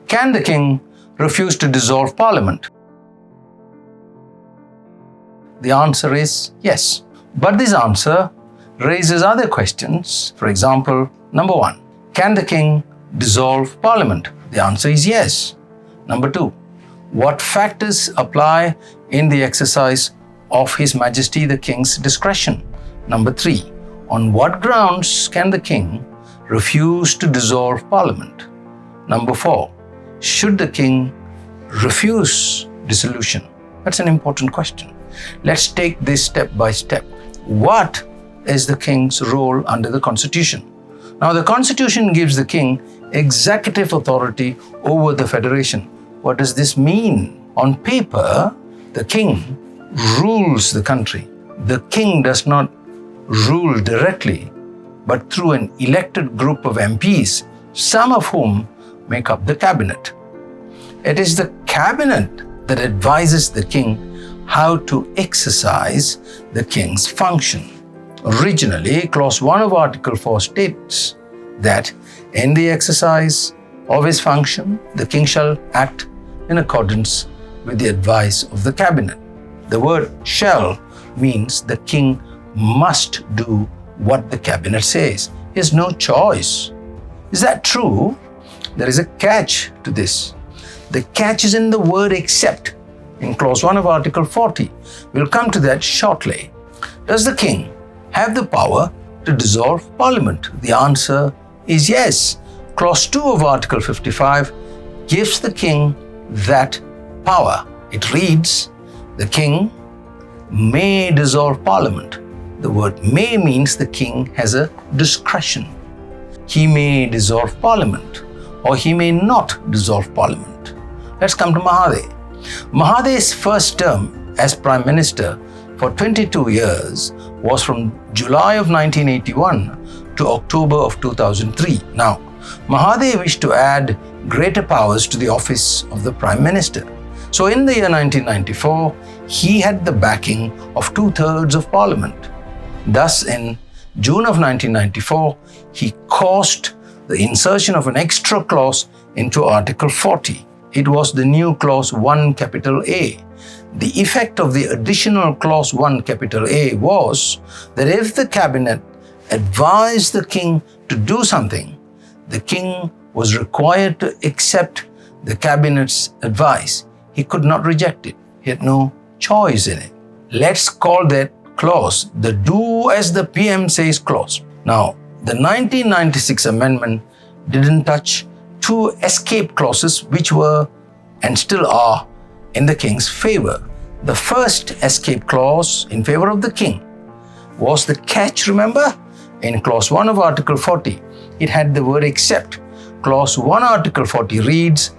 Can the king refuse to dissolve Parliament? The answer is yes. But this answer raises other questions. For example, number 1, can the king dissolve Parliament? The answer is yes. Number 2, what factors apply in the exercise of His Majesty the King's discretion? Number 3, on what grounds can the king refuse to dissolve Parliament? Number 4, should the king refuse dissolution? That's an important question. Let's take this step by step. What is the king's role under the Constitution? Now, the Constitution gives the king executive authority over the federation. What does this mean? On paper, the king rules the country. The king does not rule directly, but through an elected group of MPs, some of whom make up the cabinet. It is the cabinet that advises the king how to exercise the king's function. Originally, Clause 1 of Article 4 states that in the exercise of his function, the king shall act in accordance with the advice of the cabinet. The word shall means the king must do what the cabinet says. He has no choice. Is that true? There is a catch to this. The catch is in the word except in Clause 1 of Article 40. We'll come to that shortly. Does the king have the power to dissolve Parliament? The answer is yes. Clause 2 of Article 55 gives the king that power. It reads, the king may dissolve Parliament. The word may means the king has a discretion. He may dissolve Parliament or he may not dissolve Parliament. Let's come to Mahathir. Mahathir's first term as Prime Minister for 22 years was from July of 1981 to October of 2003. Now, Mahathir wished to add greater powers to the office of the Prime Minister. So in the year 1994, he had the backing of 2/3 of Parliament. Thus, in June of 1994, he caused the insertion of an extra clause into Article 40. It was the new Clause 1 capital A. The effect of the additional Clause 1 capital A was that if the cabinet advised the king to do something, the king was required to accept the cabinet's advice. He could not reject it. He had no choice in it. Let's call that clause the do as the PM says clause. Now, the 1996 amendment didn't touch 2 escape clauses which were and still are in the king's favor. The first escape clause in favor of the king was the catch, remember? In Clause 1 of Article 40, it had the word except. Clause 1 Article 40 reads,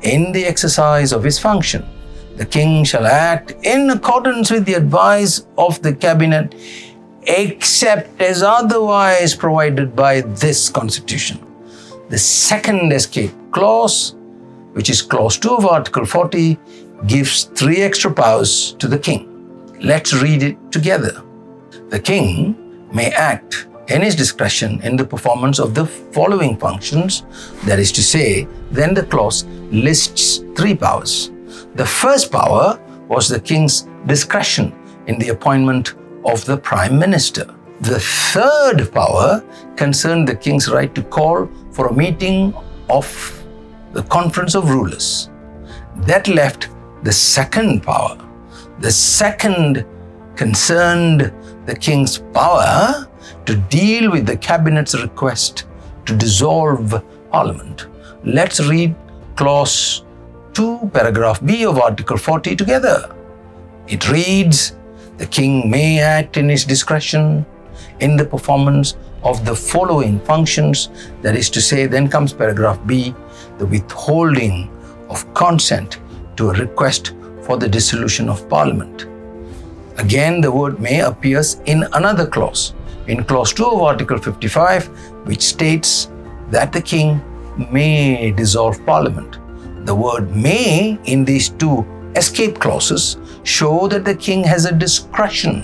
in the exercise of his function, the king shall act in accordance with the advice of the cabinet except as otherwise provided by this constitution. The second escape clause, which is Clause 2 of Article 40, gives 3 extra powers to the king. Let's read it together. The king may act in his discretion in the performance of the following functions. That is to say, then the clause lists 3 powers. The first power was the king's discretion in the appointment of the Prime Minister. The third power concerned the king's right to call for a meeting of the Conference of Rulers. That left the second power. The second concerned the king's power to deal with the cabinet's request to dissolve Parliament. Let's read Clause 2, paragraph B of Article 40 together. It reads, the king may act in his discretion in the performance of the following functions. That is to say, then comes paragraph B, the withholding of consent to a request for the dissolution of Parliament. Again, the word may appears in another clause, in Clause 2 of Article 55, which states that the king may dissolve Parliament. The word may in these 2 escape clauses show that the king has a discretion.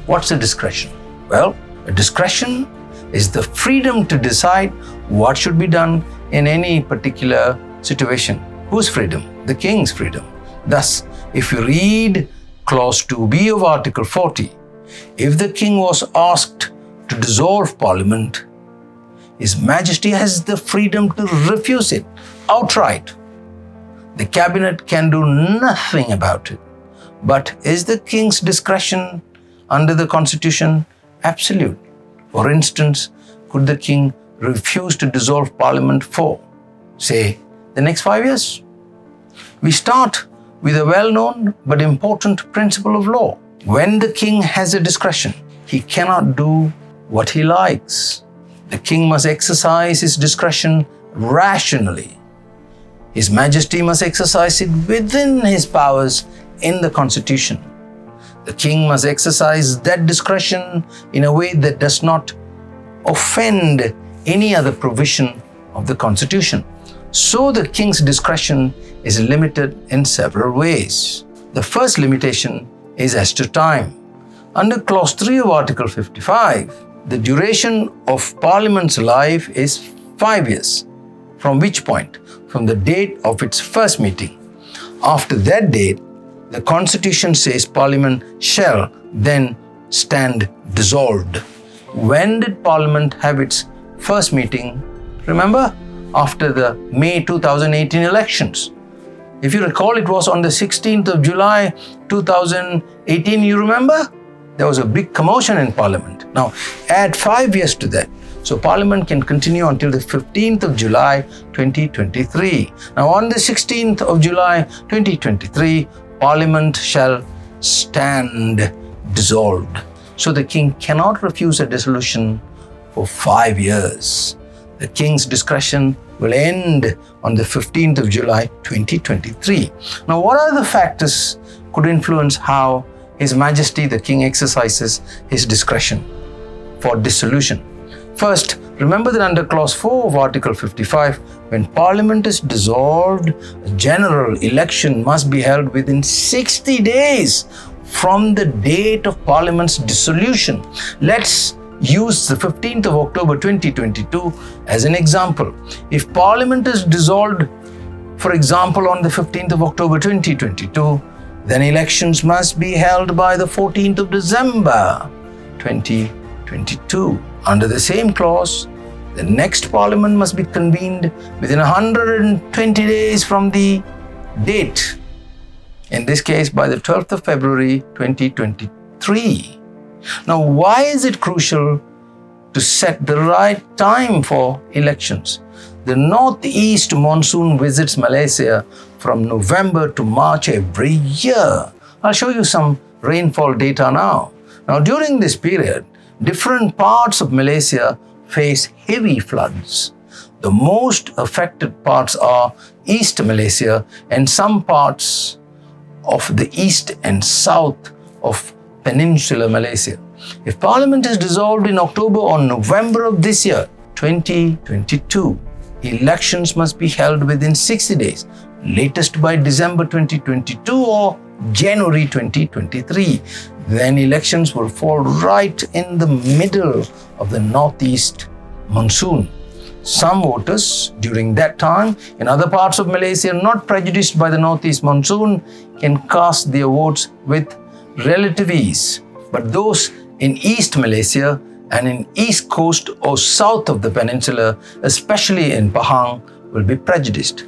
What's a discretion? Well, a discretion is the freedom to decide what should be done in any particular situation. Whose freedom? The king's freedom. Thus, if you read Clause 2b of Article 40, if the king was asked to dissolve Parliament, His Majesty has the freedom to refuse it outright. The cabinet can do nothing about it. But is the king's discretion under the Constitution absolute? For instance, could the king refuse to dissolve Parliament for, say, the next 5 years? We start with a well-known but important principle of law. When the king has a discretion, he cannot do what he likes. The king must exercise his discretion rationally. His Majesty must exercise it within his powers in the Constitution. The king must exercise that discretion in a way that does not offend any other provision of the Constitution. So the king's discretion is limited in several ways. The first limitation is as to time. Under Clause 3 of Article 55, the duration of Parliament's life is 5 years. From which point? From the date of its first meeting. After that date, the Constitution says Parliament shall then stand dissolved. When did Parliament have its first meeting? Remember? After the May 2018 elections. If you recall, it was on the 16th of July 2018, you remember? There was a big commotion in Parliament. Now, add 5 years to that. So Parliament can continue until the 15th of July 2023. Now, on the 16th of July 2023, Parliament shall stand dissolved. So the king cannot refuse a dissolution for 5 years. The king's discretion will end on the 15th of July 2023. Now, what are the factors could influence how His Majesty the King exercises his discretion for dissolution? First, remember that under Clause 4 of Article 55, when Parliament is dissolved, a general election must be held within 60 days from the date of Parliament's dissolution. Let's use the 15th of October 2022 as an example. If Parliament is dissolved, for example, on the 15th of October 2022, then elections must be held by the 14th of December 2022. Under the same clause, the next Parliament must be convened within 120 days from the date, in this case by the 12th of February 2023. Now, why is it crucial to set the right time for elections? The northeast monsoon visits Malaysia from November to March every year. I'll show you some rainfall data now. Now, during this period, different parts of Malaysia face heavy floods. The most affected parts are East Malaysia and some parts of the east and south of Peninsular Malaysia. If Parliament is dissolved in October or November of this year, 2022, elections must be held within 60 days, latest by December 2022 or January 2023. Then elections will fall right in the middle of the northeast monsoon. Some voters during that time in other parts of Malaysia not prejudiced by the northeast monsoon can cast their votes with relative ease. But those in East Malaysia and in East Coast or south of the peninsula, especially in Pahang, will be prejudiced.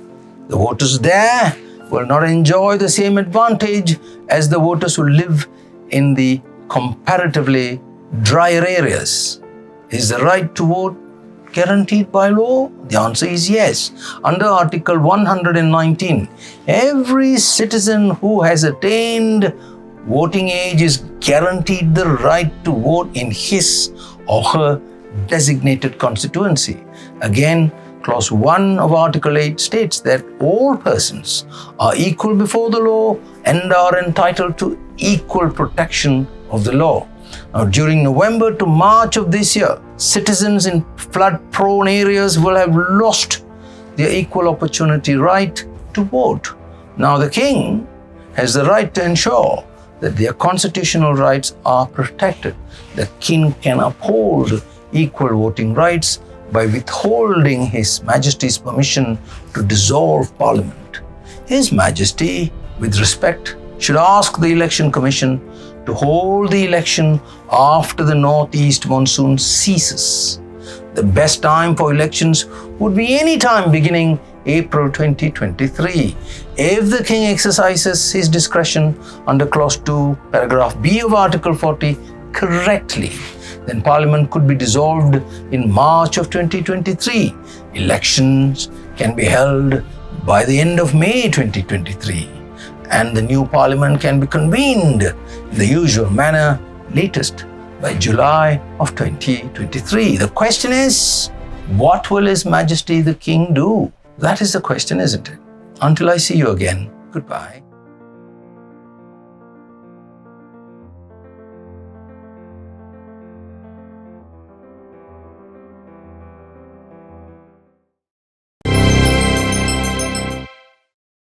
The voters there will not enjoy the same advantage as the voters who live in the comparatively drier areas. Is the right to vote guaranteed by law? The answer is yes. Under Article 119, every citizen who has attained voting age is guaranteed the right to vote in his or her designated constituency. Again, Clause 1 of Article 8 states that all persons are equal before the law and are entitled to equal protection of the law. Now, during November to March of this year, citizens in flood-prone areas will have lost their equal opportunity right to vote. Now, the King has the right to ensure that their constitutional rights are protected. The King can uphold equal voting rights by withholding His Majesty's permission to dissolve Parliament. His Majesty, with respect, should ask the Election Commission to hold the election after the northeast monsoon ceases. The best time for elections would be any time beginning April 2023. If the King exercises his discretion under Clause 2, Paragraph B of Article 40 correctly, then Parliament could be dissolved in March of 2023. Elections can be held by the end of May 2023, and the new Parliament can be convened in the usual manner, latest by July of 2023. The question is, what will His Majesty the King do? That is the question, isn't it? Until I see you again, goodbye.